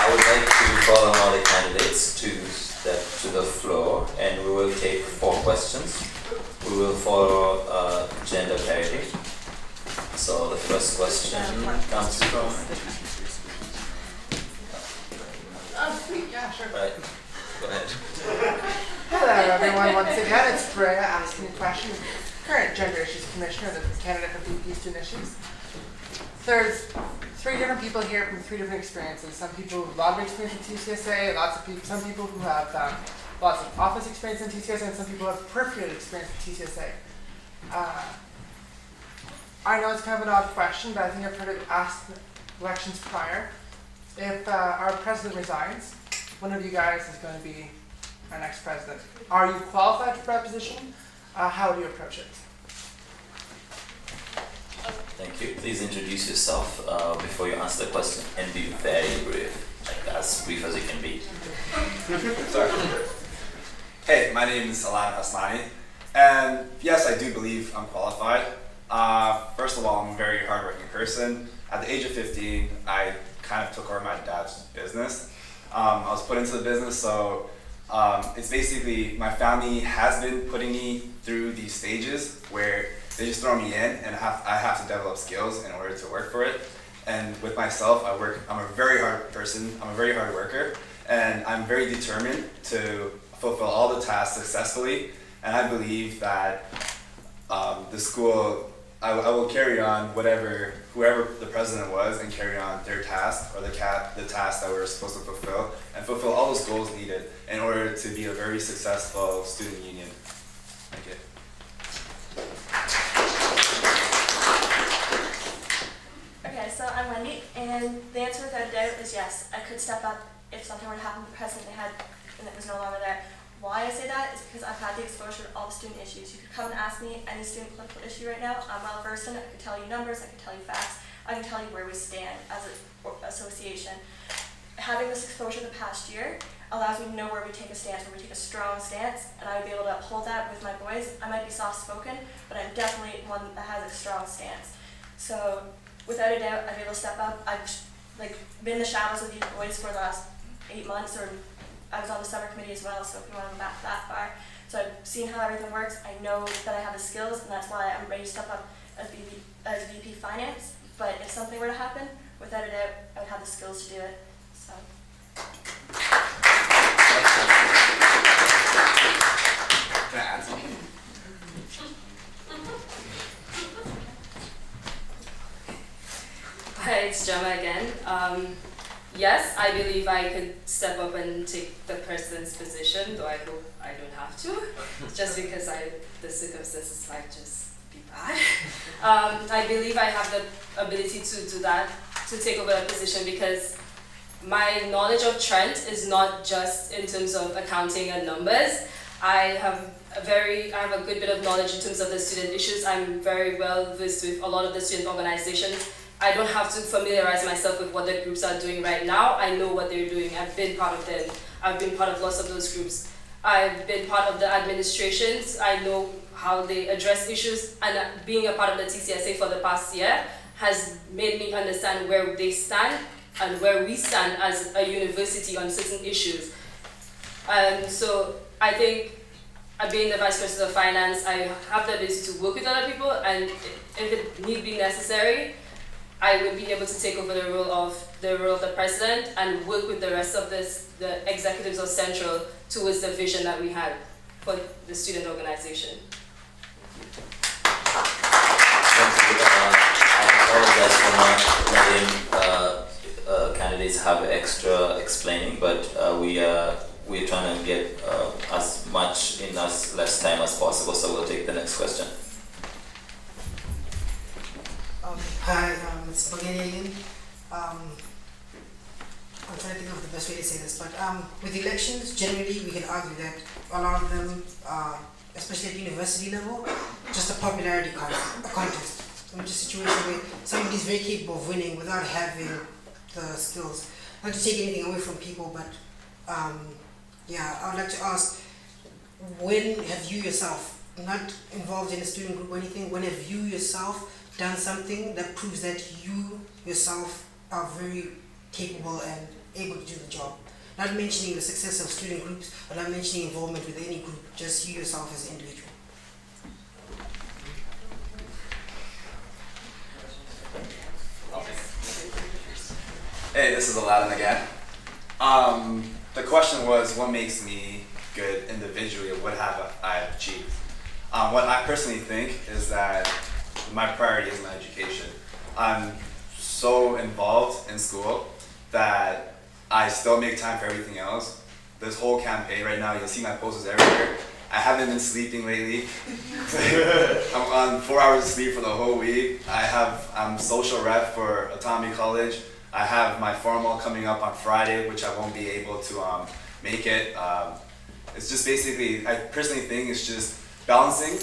I would like to call on all the candidates to step to the floor, and we will take 4 questions. We will follow gender parity. So the first question comes from... Yeah, sure. Right, go ahead. Hello everyone, once again it's Brea asking a question. Current Gender Issues Commissioner, the candidate for VP Student Issues. There's 3 different people here from 3 different experiences. Some people with a lot of experience in TCSA, some people who have lots of office experience in TCSA, and some people who have peripheral experience in TCSA. I know it's kind of an odd question, but I think I've heard it asked elections prior. If our president resigns, one of you guys is going to be our next president. Are you qualified for that position? How do you approach it? Thank you. Please introduce yourself before you answer the question, and be very brief, like as brief as you can be. Sorry. Hey, my name is Alad Haslani, and yes, I do believe I'm qualified. First of all, I'm a very hardworking person. At the age of 15, I kind of took over my dad's business. I was put into the business, so it's basically my family has been putting me through these stages where they just throw me in, and I have to develop skills in order to work for it. And with myself, I'm a very hard person. I'm a very hard worker, and I'm very determined to fulfill all the tasks successfully. And I believe that the school, I will carry on whoever the president was, and carry on their task, or the task that we're supposed to fulfill, and fulfill all those goals needed in order to be a very successful student union. Thank you. Okay, so I'm Wendy, and the answer without a doubt is yes. I could step up if something were to happen to the president and it was no longer there. Why I say that is because I've had the exposure to all the student issues. You could come and ask me any student political issue right now. I'm well versed in it. I could tell you numbers, I could tell you facts, I can tell you where we stand as an association. Having this exposure the past year allows me to know where we take a stance, where we take a strong stance, and I would be able to uphold that with my boys. I might be soft-spoken, but I'm definitely one that has a strong stance. So without a doubt, I'd be able to step up. I've been in the shadows of these boys for the last 8 months, or I was on the summer committee as well, so if you want to go back that far. So I've seen how everything works. I know that I have the skills, and that's why I'm ready to step up as VP Finance. But if something were to happen, without a doubt, I would have the skills to do it. So. Can I add something? Hi, it's Gemma again. Yes, I believe I could step up and take the president's position, though I hope I don't have to, just because the circumstances might just be bad. I believe I have the ability to do that, to take over that position, because my knowledge of Trent is not just in terms of accounting and numbers. I have a good bit of knowledge in terms of the student issues. I'm very well versed with a lot of the student organizations. I don't have to familiarize myself with what the groups are doing right now. I know what they're doing. I've been part of them. I've been part of lots of those groups. I've been part of the administrations. I know how they address issues, and being a part of the TCSA for the past year has made me understand where they stand and where we stand as a university on certain issues. So I think, being the Vice President of Finance, I have the ability to work with other people, and if it need be necessary, I would be able to take over the role of the president and work with the rest of the executives of Central towards the vision that we had for the student organization. Thank you. I apologize for not letting candidates have extra explaining, but we're trying to get as much in as less time as possible, so we'll take the next question. Hi, it's Bagani again. I'm trying to think of the best way to say this, but with elections, generally we can argue that a lot of them, especially at university level, just a popularity contest. Which is a situation where somebody is very capable of winning without having the skills. Not to take anything away from people, but yeah, I would like to ask, when have you yourself, not involved in a student group or anything, when have you yourself done something that proves that you yourself are very capable and able to do the job. Not mentioning the success of student groups, or not mentioning involvement with any group, just you yourself as an individual. Hey, this is Aladdin again. The question was, what makes me good individually, or what have I achieved? What I personally think is that my priority is my education. I'm so involved in school that I still make time for everything else. This whole campaign right now, you'll see my posters everywhere. I haven't been sleeping lately. I'm on 4 hours of sleep for the whole week. I'm social rep for Autonomy College. I have my formal coming up on Friday, which I won't be able to make it. It's just basically, I personally think it's just balancing.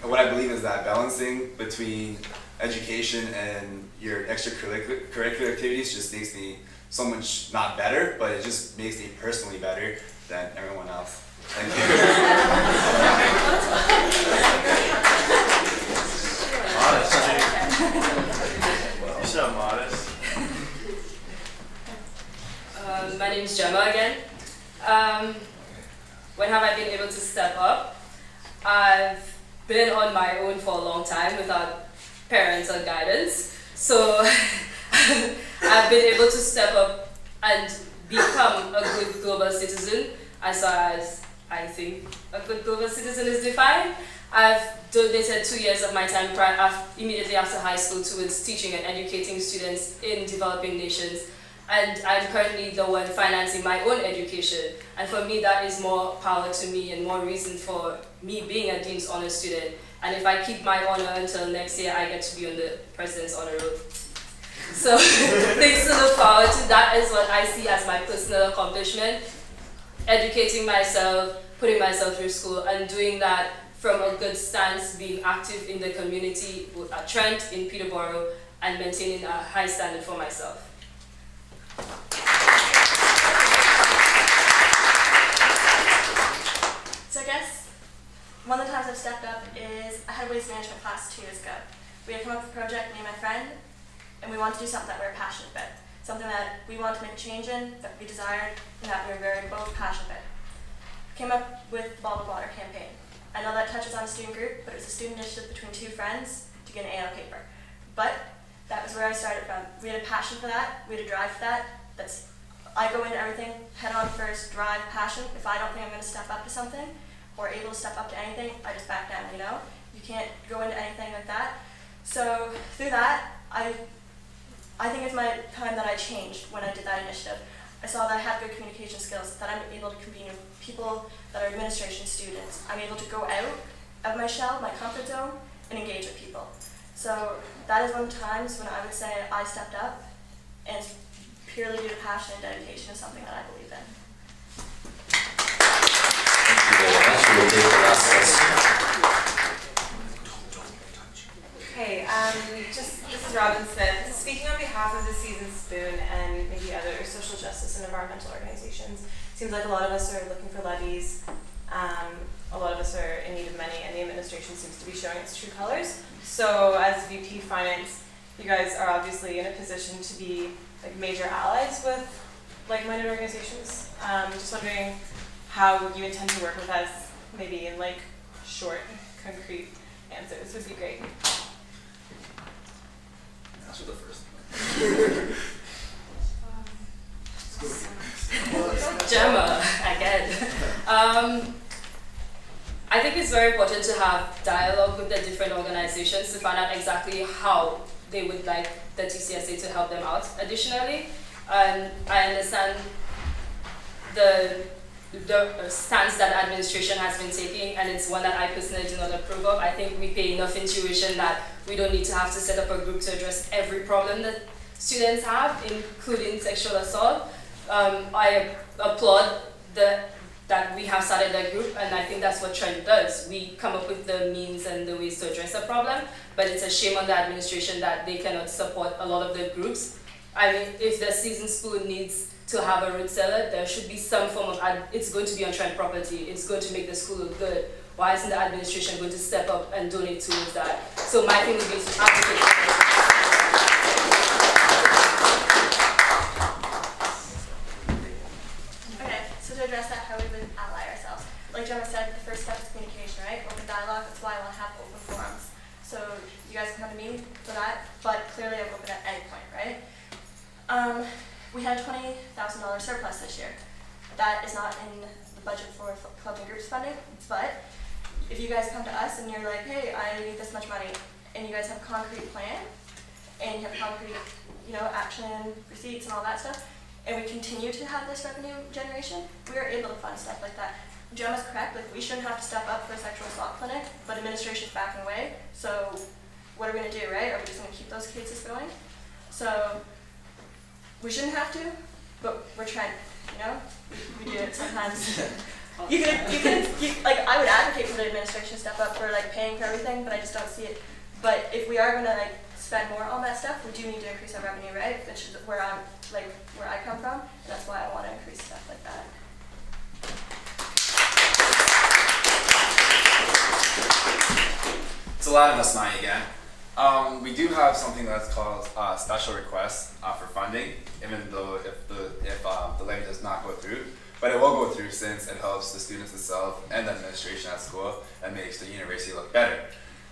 And what I believe is that balancing between education and your extracurricular activities just makes me so much not better, but it just makes me personally better than everyone else. Thank you. Modest. You sound modest. My name is Gemma again. When have I been able to step up? I've been on my own for a long time without parental guidance. So I've been able to step up and become a good global citizen, as far as I think a good global citizen is defined. I've donated 2 years of my time immediately after high school towards teaching and educating students in developing nations. And I'm currently the one financing my own education. And for me, that is more power to me and more reason for me being a Dean's Honor student. And if I keep my honor until next year, I get to be on the President's Honor Roll. So things to look forward to. That is what I see as my personal accomplishment. Educating myself, putting myself through school, and doing that from a good stance, being active in the community at Trent, in Peterborough, and maintaining a high standard for myself. So I guess one of the times I've stepped up is I had a waste management class 2 years ago. We had come up with a project, me and my friend, and we wanted to do something that we were passionate about. Something that we wanted to make a change in, that we desired, and that we were very both passionate about. Came up with the Bottled Water campaign. I know that touches on a student group, but it was a student initiative between 2 friends to get an A on paper. But that was where I started from. We had a passion for that, we had a drive for that. I go into everything head on first, drive, passion. If I don't think I'm going to step up to something, or able to step up to anything, I just back down, you know? You can't go into anything like that. So through that, I think it's my time that I changed when I did that initiative. I saw that I have good communication skills, that I'm able to convene with people that are administration students. I'm able to go out of my shell, my comfort zone, and engage with people. So that is one of the times when I would say I stepped up, and it's purely due to passion and dedication is something that I believe in. Thank you very much. We will take the last question. Hey, this is Robin Smith. Speaking on behalf of the Seasoned Spoon and maybe other social justice and environmental organizations, it seems like a lot of us are looking for levies. A lot of us are in need of money, and the administration seems to be showing its true colors. So, as VP Finance, you guys are obviously in a position to be like major allies with like-minded organizations. Just wondering how you intend to work with us, maybe in like short, concrete answers would be great. That's the first. Gemma, again. I think it's very important to have dialogue with the different organizations to find out exactly how they would like the TCSA to help them out additionally. I understand the stance that the administration has been taking, and it's one that I personally do not approve of. I think we pay enough intuition that we don't need to have to set up a group to address every problem that students have, including sexual assault. I applaud that we have started that group, and I think that's what Trent does. We come up with the means and the ways to address a problem, but it's a shame on the administration that they cannot support a lot of the groups. I mean, if the Seasoned Spoon needs to have a root cellar, there should be some form of, it's going to be on Trent property, it's going to make the school look good. Why isn't the administration going to step up and donate towards that? So my thing would be to advocate for address that, how we would ally ourselves. Like Gemma said, the first step is communication, right? Open dialogue, that's why I want to have open forums. So you guys can come to me for that, but clearly I'm open at any point, right? We had $20,000 surplus this year. That is not in the budget for club and groups funding, but if you guys come to us and you're like, hey, I need this much money, and you guys have a concrete plan, and you have concrete, action, receipts, and all that stuff, and we continue to have this revenue generation, we are able to fund stuff like that. Gemma's correct, like we shouldn't have to step up for a sexual assault clinic, but administration's backing away, so what are we going to do, right? Are we just going to keep those cases going? So we shouldn't have to, but we're trying, we do it sometimes. I would advocate for the administration to step up for paying for everything, but I just don't see it. But if we are going to spend more on that stuff, we do need to increase our revenue, right? Which is where I come from, and that's why I want to increase stuff like that. It's a lot of us, Asmani again. We do have something that's called special requests for funding, even though if the levy does not go through. But it will go through since it helps the students itself and the administration at school and makes the university look better.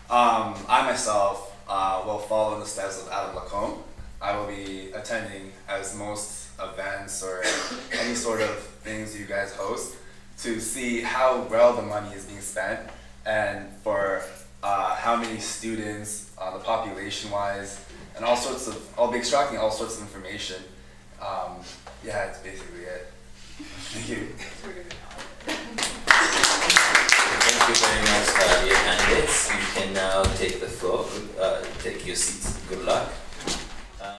I myself will follow in the steps of Adam Lacombe. I will be attending as most events or any sort of things you guys host to see how well the money is being spent and for how many students, the population-wise, and all sorts of, I'll be extracting all sorts of information. Yeah, that's basically it. Thank you. Thank you very much, dear candidates. You can now take the floor, take your seats. Good luck.